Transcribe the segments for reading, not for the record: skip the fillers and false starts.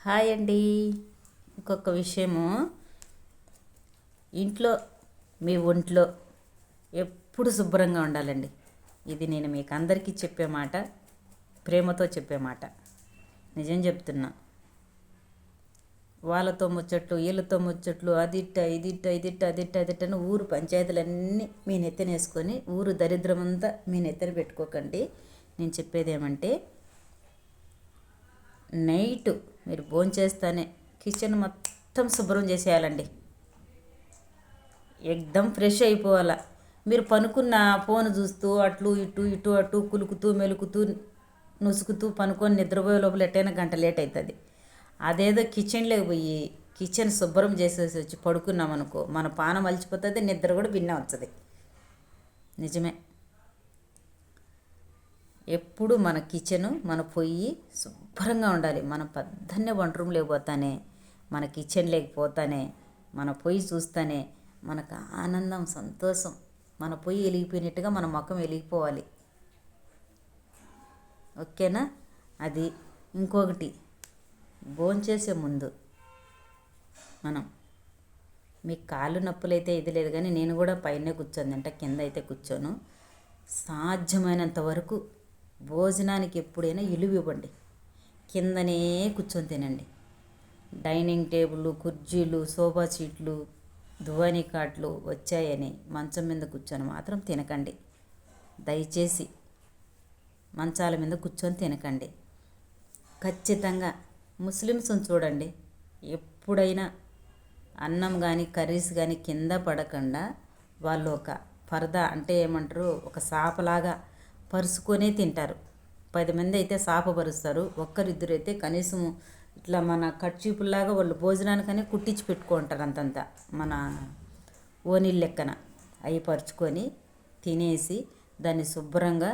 Hi అండి. ఇంకొక విషయము, ఇంట్లో మీ ఒంట్లో ఎప్పుడు శుభ్రంగా ఉండాలండి. ఇది నేను మీకు అందరికీ చెప్పే మాట, ప్రేమతో చెప్పే మాట. నిజం చెప్తున్నా. వాళ్ళతో ముచ్చట్లు, వీళ్ళతో ముచ్చట్లు, అదిట్ట ఇదిట్ట ఇదిట్ట అదిట్ట అదిట్ట అని ఊరు పంచాయతీలన్నీ మీ నెత్తనేసుకొని ఊరు దరిద్రమంతా మీ నెత్తన పెట్టుకోకండి. నేను చెప్పేది ఏమంటే, నైట్ మీరు భోంచేస్తానే కిచెన్ మొత్తం శుభ్రం చేసేయాలండి. ఎక్దమ్ ఫ్రెష్ అయిపోవాలా. మీరు పనుకున్న ఫోన్ చూస్తూ అట్లు ఇటు ఇటు అటు కులుకుతూ మెలుకుతూ నుసుకుతూ పనుకొని నిద్రపోయే లోపల ఎట్టయినా గంట లేట్ అవుతుంది. అదేదో కిచెన్లోకి పోయి కిచెన్ శుభ్రం చేసేసి వచ్చి పడుకున్నామనుకో, మన పానం అలిచిపోతుంది, నిద్ర కూడా భిన్న వస్తుంది. నిజమే. ఎప్పుడు మన కిచెను, మన పొయ్యి శుభ్రంగా ఉండాలి. మన పొద్దున్నే వంట రూమ్ లేకపోతానే, మన కిచెన్ లేకపోతానే, మన పొయ్యి చూస్తానే మనకు ఆనందం, సంతోషం. మన పొయ్యి వెలిగిపోయినట్టుగా మన ముఖం వెలిగిపోవాలి. ఓకేనా? అది. ఇంకొకటి, భోంచేసే ముందు మనం, మీకు కాళ్ళు నొప్పులైతే ఇది లేదు కానీ నేను కూడా పైనే కూర్చొని తింటా, కింద అయితే కూర్చోను. సాధ్యమైనంత వరకు భోజనానికి ఎప్పుడైనా ఇలువ ఇవ్వండి. కిందనే కూర్చొని తినండి. డైనింగ్ టేబుల్, కుర్చీలు, సోఫా సీట్లు, దువానీ కాట్లు వచ్చాయని మంచం మీద కూర్చొని మాత్రం తినకండి. దయచేసి మంచాల మీద కూర్చొని తినకండి. ఖచ్చితంగా ముస్లిమ్స్ని చూడండి, ఎప్పుడైనా అన్నం కానీ కర్రీస్ కానీ కింద పడకుండా వాళ్ళు ఒక పరదా అంటే ఏమంటారు, ఒక సాపలాగా పరుచుకొనే తింటారు. 10 మంది అయితే సాప పరుస్తారు, ఒక్కరిద్దరు అయితే కనీసం ఇట్లా మన కట్చీపుల్లాగా వాళ్ళు భోజనానికని కుట్టించి పెట్టుకుంటారు. అంతంత మన ఓనీళ్ళ లెక్కన అవి పరుచుకొని తినేసి దాన్ని శుభ్రంగా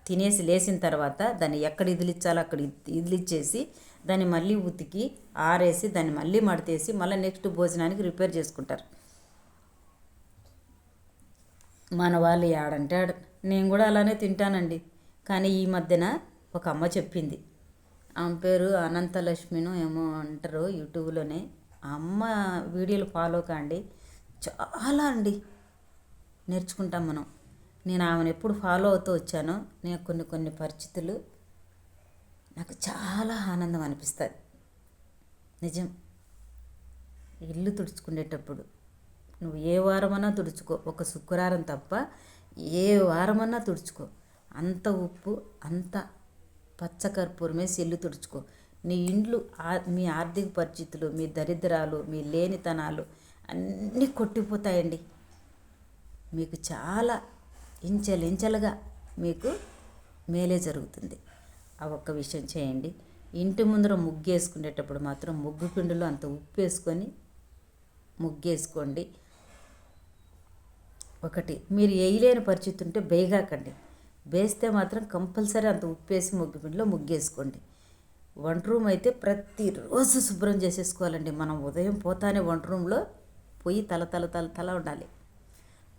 తినేసి లేచిన తర్వాత దాన్ని ఎక్కడ ఇదిలిచ్చాలో అక్కడ ఇదిలిచ్చేసి దాన్ని మళ్ళీ ఉతికి ఆరేసి దాన్ని మళ్ళీ మడతేసి మళ్ళీ నెక్స్ట్ భోజనానికి రిపేర్ చేసుకుంటారు. మన వాళ్ళు ఆడంటే నేను కూడా అలానే తింటానండి. కానీ ఈ మధ్యన ఒక అమ్మ చెప్పింది, ఆమె పేరు అనంతలక్ష్మిను ఏమో అంటారు యూట్యూబ్లోనే. ఆ అమ్మ వీడియోలు ఫాలో కాండి, చాలా అండి నేర్చుకుంటాం మనం. నేను ఆమెను ఎప్పుడు ఫాలో అవుతూ వచ్చానో, నేను కొన్ని పరిస్థితులు నాకు చాలా ఆనందం అనిపిస్తుంది. నిజం. ఇల్లు తుడుచుకునేటప్పుడు నువ్వు ఏ వారమన్నా తుడుచుకో, ఒక శుక్రవారం తప్ప ఏ వారమన్నా తుడుచుకో. అంత ఉప్పు, అంత పచ్చకర్పూరం వేసి ఇల్లు తుడుచుకో. నీ ఇండ్లు, మీ ఆర్థిక పరిస్థితులు, మీ దరిద్రాలు, మీ లేనితనాలు అన్నీ కొట్టిపోతాయండి. మీకు చాలా ఇంచెలుగా మీకు మేలే జరుగుతుంది. ఆ ఒక్క విషయం చేయండి. ఇంటి ముందర ముగ్గు వేసుకునేటప్పుడు మాత్రం ముగ్గు పిండిలో అంత ఉప్పు వేసుకొని ముగ్గేసుకోండి. ఒకటి, మీరు వేయలేని పరిస్థితి ఉంటే బేగాకండి. వేస్తే మాత్రం కంపల్సరీ అంత ఉప్పు వేసి ముగ్గు పిండిలో ముగ్గేసుకోండి. వంట రూమ్ అయితే ప్రతిరోజు శుభ్రం చేసేసుకోవాలండి. మనం ఉదయం పోతానే వంట రూమ్లో పొయ్యి తల ఉండాలి.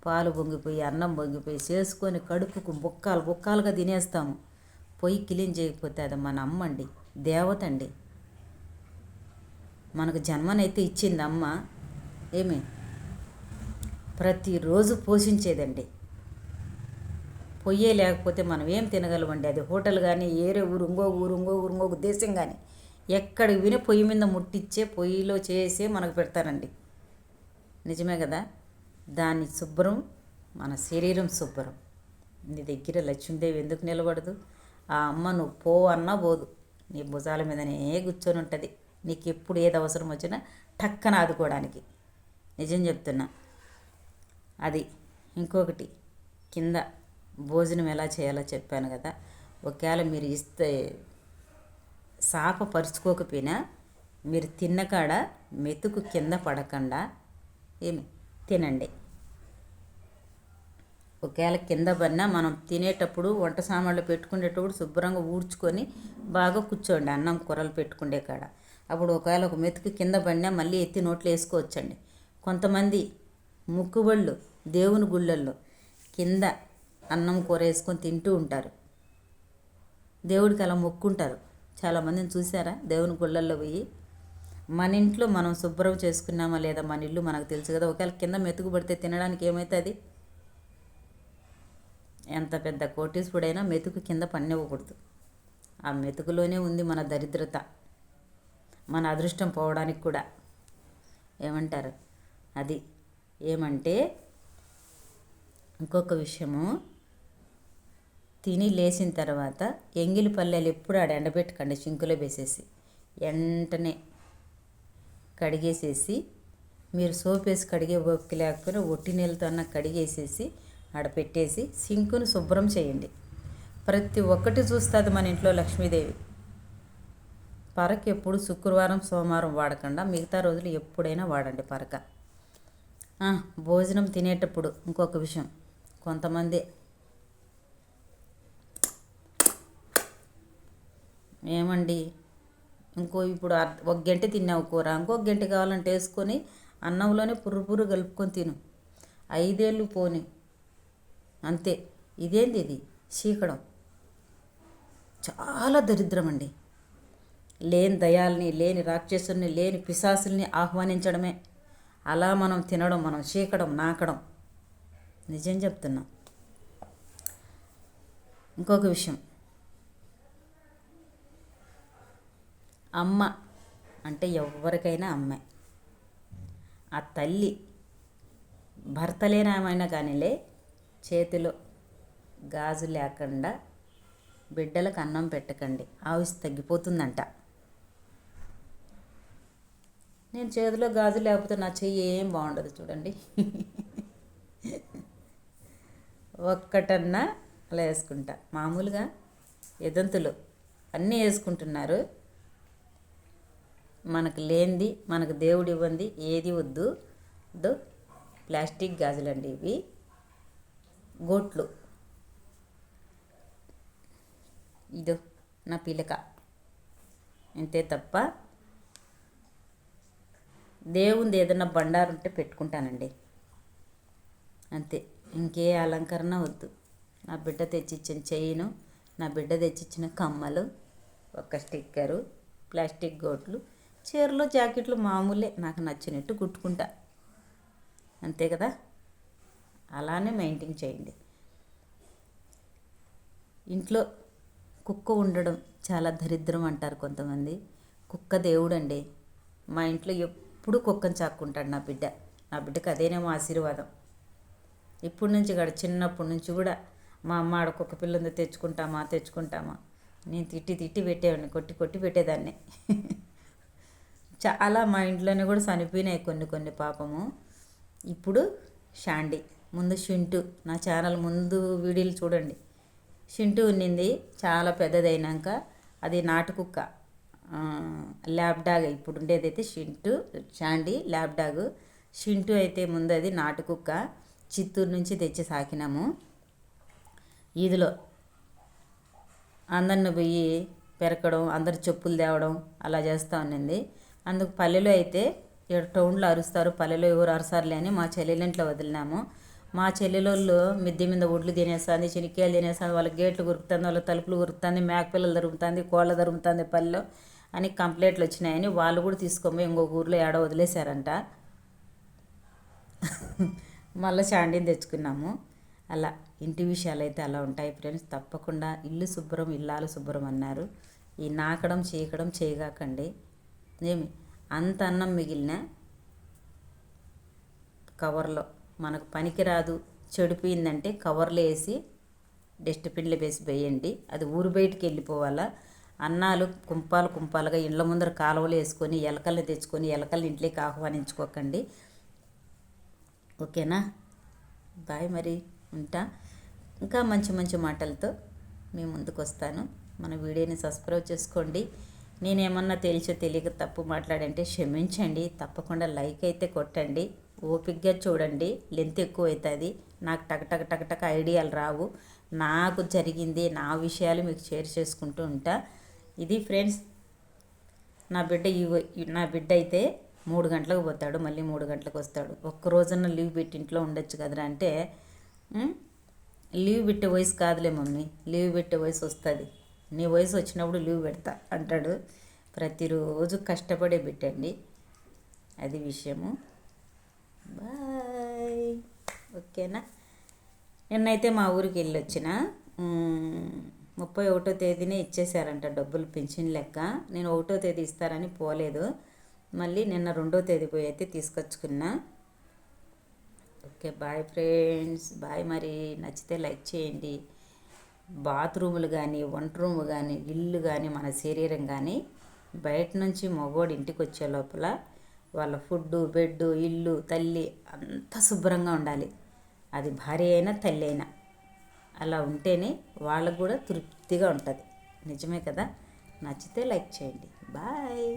పాలు పొంగిపోయి, అన్నం పొంగిపోయి చేసుకొని కడుపుకు బుక్కాలుగా తినేస్తాము. పొయ్యి క్లీన్ చేయకపోతే అది మన అమ్మ అండి, దేవత అండి. మనకు జన్మనైతే ఇచ్చింది అమ్మ. ఏమి ప్రతిరోజు పోషించేదండి. పొయ్యే లేకపోతే మనం ఏం తినగలమండి? అది హోటల్ కానీ, ఏరే ఊరు, ఇంకొక దేశం కానీ ఎక్కడికి విని పొయ్యి మీద ముట్టించే, పొయ్యిలో చేసే మనకు పెడతారండి. నిజమే కదా? దాని శుభ్రం, మన శరీరం శుభ్రం. నీ దగ్గర లక్ష్మీదేవి ఎందుకు నిలబడదు? ఆ అమ్మ నువ్వు పో అన్నా పోదు, నీ భుజాల మీదనే కూర్చొని ఉంటుంది. నీకు ఎప్పుడు ఏది అవసరం వచ్చినా టక్కన ఆదుకోవడానికి. నిజం చెప్తున్నా. అది. ఇంకొకటి, కింద భోజనం ఎలా చేయాలో చెప్పాను కదా. ఒకవేళ మీరు ఇస్తే సాప పరుచుకోకపోయినా మీరు తిన్నకాడ మెతుకు కింద పడకుండా తినండి. ఒకవేళ కింద పడినా మనం తినేటప్పుడు వంట సామాన్లు పెట్టుకునేటప్పుడు శుభ్రంగా ఊడ్చుకొని బాగా కూర్చోండి. అన్నం కూరలు పెట్టుకునే కాడ అప్పుడు ఒకవేళ ఒక మెతుకు కింద పడినా మళ్ళీ ఎత్తి నోట్లో వేసుకోవచ్చండి. కొంతమంది ముక్కుబళ్ళు దేవుని గుళ్ళల్లో కింద అన్నం కూర వేసుకొని తింటూ ఉంటారు. దేవుడికి అలా మొక్కుంటారు. చాలామందిని చూసారా దేవుని గుళ్ళల్లో పోయి? మన ఇంట్లో మనం శుభ్రం చేసుకున్నామా లేదా మన ఇల్లు మనకు తెలుసు కదా. ఒకవేళ కింద మెతుకు పడితే తినడానికి ఏమవుతుంది? ఎంత పెద్ద కోటీశ్వరుడైనా మెతుకు కింద పన్నివ్వకూడదు. ఆ మెతుకులోనే ఉంది మన దరిద్రత, మన అదృష్టం పోవడానికి కూడా. ఏమంటారు? అది ఏమంటే ఇంకొక విషయము, తిని లేచిన తర్వాత ఎంగిలి పల్లెలు ఎప్పుడు ఆడ ఎండబెట్టకండి, సింకులో వేసేసి వెంటనే కడిగేసేసి, మీరు సోప్ వేసి కడిగే ఓపిక లేకపోయినా ఒట్టి నీళ్ళతో అన్న కడిగేసేసి ఆడ పెట్టేసి సింకును శుభ్రం చేయండి. ప్రతి ఒక్కటి చూస్తుంది మన ఇంట్లో లక్ష్మీదేవి. పరక ఎప్పుడు శుక్రవారం సోమవారం వాడకుండా మిగతా రోజులు ఎప్పుడైనా వాడండి పరక. భోజనం తినేటప్పుడు ఇంకొక విషయం, కొంతమంది ఏమండి ఇప్పుడు ఒక గంట తిన్నావు కూర, ఇంకొక గంట కావాలంటే వేసుకొని అన్నంలోనే పుర్రు కలుపుకొని తిను. 5 ఏళ్ళు పోని అంతే. ఇదేంది ఇది? చీకడం చాలా దరిద్రం అండి. లేని దయాల్ని, లేని రాక్షసుల్ని, లేని పిశాసుల్ని ఆహ్వానించడమే. అలా మనం తినడం, మనం చీకడం, నాకడం. నిజం చెప్తున్నా. ఇంకొక విషయం, అమ్మ అంటే ఎవరికైనా అమ్మే. ఆ తల్లి భర్త లేనామైనా కానీలే, చేతిలో గాజు లేకుండా బిడ్డలకు అన్నం పెట్టకండి, ఆయుష్ తగ్గిపోతుందంట. నేను చేతిలో గాజు లేకపోతే నా చెయ్యి ఏం బాగుండదు చూడండి. ఒక్కటన్నా అలా వేసుకుంటా. మామూలుగా ఎదంతులు అన్నీ వేసుకుంటున్నారు. మనకు లేనిది, మనకు దేవుడు ఇవ్వంది ఏది వద్దు. ప్లాస్టిక్ గాజులండి ఇవి, గోట్లు. ఇదో నా పిలక, అంతే తప్ప దేవుంది ఏదన్నా బండారు ఉంటే పెట్టుకుంటానండి, అంతే. ఇంకే అలంకరణ వద్దు. నా బిడ్డ తెచ్చిచ్చిన చైను, నా బిడ్డ తెచ్చిచ్చిన కమ్మలు, ఒక స్టిక్కరు, ప్లాస్టిక్ గోట్లు, చీరలు జాకెట్లు మామూలే, నాకు నచ్చినట్టు కుట్టుకుంటా, అంతే కదా. అలానే మెయింటైన్ చేయండి. ఇంట్లో కుక్క ఉండడం చాలా దరిద్రం అంటారు కొంతమంది. కుక్క దేవుడండి. మా ఇంట్లో ఎప్పుడు కుక్కను చాక్కుంటాడు నా బిడ్డ. నా బిడ్డకు అదేనేమో ఆశీర్వాదం. ఇప్పటి నుంచి కాదు, చిన్నప్పటి నుంచి కూడా మా అమ్మ ఆడ కుక్క పిల్లంది తెచ్చుకుంటామా నేను తిట్టి పెట్టేవాడిని, కొట్టి పెట్టేదాన్ని. చాలా మా ఇంట్లోనే కూడా చనిపోయినాయి కొన్ని పాపము. ఇప్పుడు షాండీ, ముందు షింటు. నా ఛానల్ ముందు వీడియోలు చూడండి. షింటు ఉన్నింది, చాలా పెద్దదైనాక అది నాటు కుక్క, ల్యాబ్ డాగ్. ఇప్పుడు ఉండేదైతే షాండీ ల్యాబ్ డాగ్. షింటు అయితే ముందు అది నాటు కుక్క, చిత్తూరు నుంచి తెచ్చి సాకినాము. ఈదిలో అందరిని పోయి పెరకడం, అందరు చెప్పులు తేవడం అలా చేస్తూ ఉన్నింది. అందుకు పల్లెలో అయితే టౌన్లో అరుస్తారు, పల్లెలో ఎవరు అరసారులే అని మా చెల్లెలింట్లో వదిలినాము. మా చెల్లెలోళ్ళు మిద్దె మీద ఒడ్లు తినేస్తుంది, చినిక్కాయలు తినేస్తుంది, వాళ్ళ గేట్లు కొరుకుతుంది, వాళ్ళ తలుపులు కొరుకుతుంది, మేకపిల్లలు దొరుకుతుంది, కోళ్ళ దొరుకుతుంది పల్లెలో అని కంప్లైంట్లు వచ్చినాయని వాళ్ళు కూడా తీసుకొని ఇంకొక ఊర్లో ఏడో వదిలేశారంట. మళ్ళీ చాండీని తెచ్చుకున్నాము. అలా ఇంటి విషయాలు అయితే అలా ఉంటాయి ఫ్రెండ్స్. తప్పకుండా ఇల్లు శుభ్రం, ఇల్లాలు శుభ్రం అన్నారు. ఈ నాకడం చీకడం చేయగాకండి. ఏమి అంత అన్నం మిగిలిన కవర్లో, మనకు పనికిరాదు చెడిపోయిందంటే కవర్లో వేసి డస్ట్బిన్లో వేసి వేయండి. అది ఊరు బయటికి వెళ్ళిపోవాలా. అన్నాలు కుంపాలుగా ఇండ్ల ముందర కాలువలు వేసుకొని ఎలకల్ని తెచ్చుకొని ఎలకల్ని ఇంట్లోకి ఆహ్వానించుకోకండి. ఓకేనా? బాయ్, మరి ఉంటా. ఇంకా మంచి మాటలతో మీ ముందుకు వస్తాను. మన వీడియోని సబ్స్క్రైబ్ చేసుకోండి. నేనేమన్నా తెలియక తప్పు మాట్లాడంటే క్షమించండి. తప్పకుండా లైక్ అయితే కొట్టండి. ఓపికగా చూడండి, లెంత్ ఎక్కువ అవుతుంది. నాకు టక్ ఐడియాలు రావు. నాకు జరిగింది, నా విషయాలు మీకు షేర్ చేసుకుంటూ ఉంటా. ఇది ఫ్రెండ్స్, నా బిడ్డ అయితే 3 గంటలకు పోతాడు, మళ్ళీ 3 గంటలకు వస్తాడు. ఒక్కరోజన్నా లీవ్ పెట్టి ఇంట్లో ఉండొచ్చు కదరా అంటే, లీవ్ పెట్టే వయసు కాదులే మమ్మీ, లీవ్ పెట్టే వయసు వస్తుంది. నీ వయసు వచ్చినప్పుడు లీవ్ పెడతా అంటాడు. ప్రతిరోజు కష్టపడే బిడ్డండి, అది విషయము. బాయ్. ఓకేనా. నిన్నైతే మా ఊరికి వెళ్ళి వచ్చిన. 31వ తేదీనే ఇచ్చేసారంట డబ్బులు, పింఛన్ లెక్క. నేను 1వ తేదీ ఇస్తారని పోలేదు. మళ్ళీ నిన్న 2వ తేదీ పోయి అయితే తీసుకొచ్చుకున్నా. Okay bye friends, bye. మరి నచ్చితే లైక్ చేయండి. బాత్రూములు కానీ, వంట రూమ్ కానీ, ఇల్లు కానీ, మన శరీరం కానీ బయట నుంచి మగవాడు ఇంటికి వచ్చే లోపల వాళ్ళ ఫుడ్డు, బెడ్డు, ఇల్లు, తల్లి అంతా శుభ్రంగా ఉండాలి. అది భార్య అయినా తల్లి అయినా అలా ఉంటేనే వాళ్ళకు కూడా తృప్తిగా ఉంటుంది. నిజమే కదా. నచ్చితే లైక్ చేయండి. బాయ్.